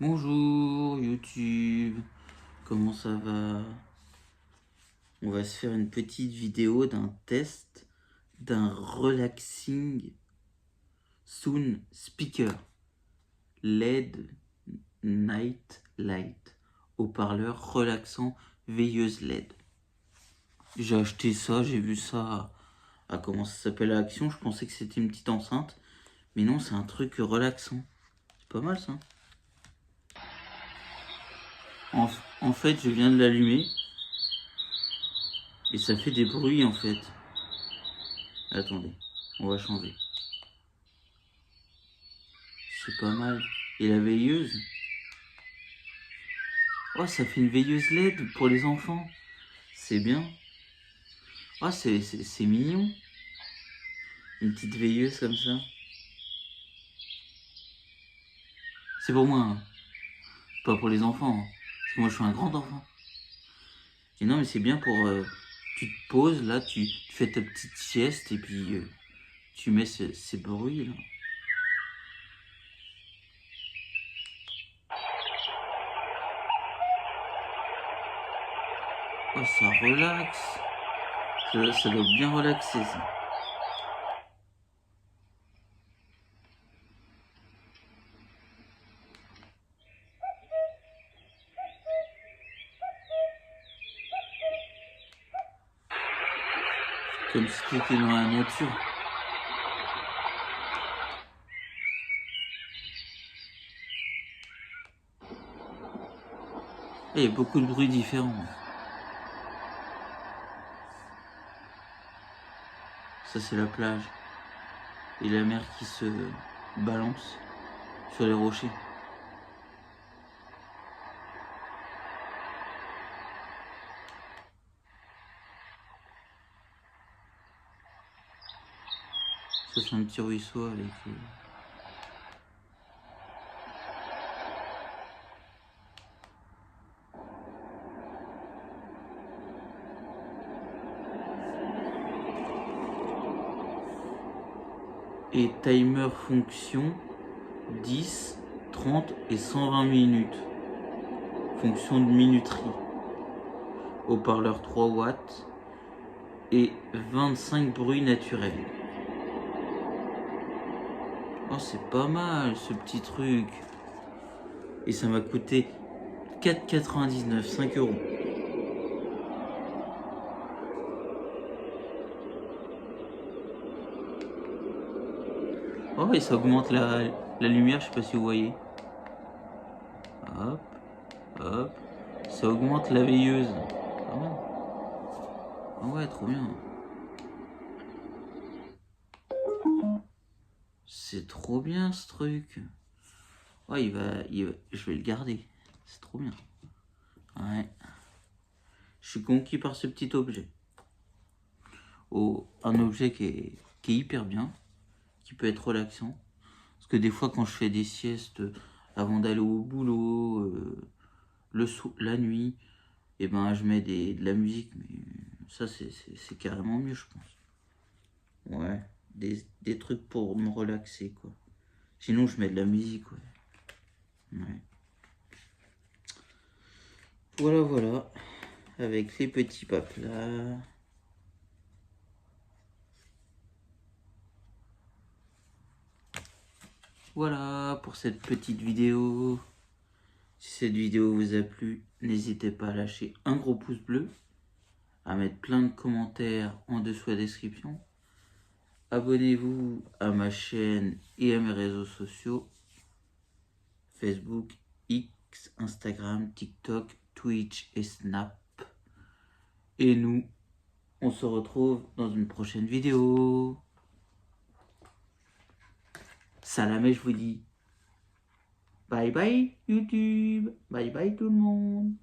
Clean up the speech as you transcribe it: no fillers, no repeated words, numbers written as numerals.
Bonjour YouTube, comment ça va? On va se faire une petite vidéo d'un test d'un relaxing sound speaker LED Night Light, haut-parleur relaxant veilleuse LED. J'ai acheté ça, j'ai vu ça à comment ça s'appelle à Action, je pensais que c'était une petite enceinte, mais non, c'est un truc relaxant. C'est pas mal ça. En fait, je viens de l'allumer. Et ça fait des bruits en fait. Attendez, on va changer. C'est pas mal. Et la veilleuse? Oh, ça fait une veilleuse LED pour les enfants. C'est bien. Oh, c'est mignon. Une petite veilleuse comme ça. C'est pour moi, hein. Pas pour les enfants, hein. Parce que moi je suis un grand enfant. Et non, mais c'est bien pour... tu te poses là, tu fais ta petite sieste et puis tu mets ces bruits là. Oh, ça relaxe. Ça doit bien relaxer ça. Comme si tu étais dans la nature. Il y a beaucoup de bruits différents. Ça c'est la plage. Et la mer qui se balance sur les rochers. Ça c'est un petit ruisseau avec... Et timer fonction 10, 30 et 120 minutes. Fonction de minuterie. Haut-parleur 3 watts. Et 25 bruits naturels. Oh, c'est pas mal ce petit truc. Et ça m'a coûté 4,99, 5 euros. Oh, et ça augmente la lumière, je sais pas si vous voyez. Hop, hop. Ça augmente la veilleuse. Ah ouais. Ah ouais, trop bien. C'est trop bien ce truc. Ouais, je vais le garder. C'est trop bien. Ouais. Je suis conquis par ce petit objet. Oh, un objet qui est hyper bien, qui peut être relaxant. Parce que des fois, quand je fais des siestes avant d'aller au boulot, la nuit, et ben je mets de la musique. Mais ça, c'est carrément mieux, je pense. Ouais, des trucs pour me relaxer, quoi. Sinon, je mets de la musique, ouais. Ouais. Voilà, voilà. Avec les petits paplats. Voilà pour cette petite vidéo. Si cette vidéo vous a plu, n'hésitez pas à lâcher un gros pouce bleu, à mettre plein de commentaires en dessous de la description. Abonnez-vous à ma chaîne et à mes réseaux sociaux. Facebook, X, Instagram, TikTok, Twitch et Snap. Et nous, on se retrouve dans une prochaine vidéo. Salam et je vous dis bye bye YouTube, bye bye tout le monde.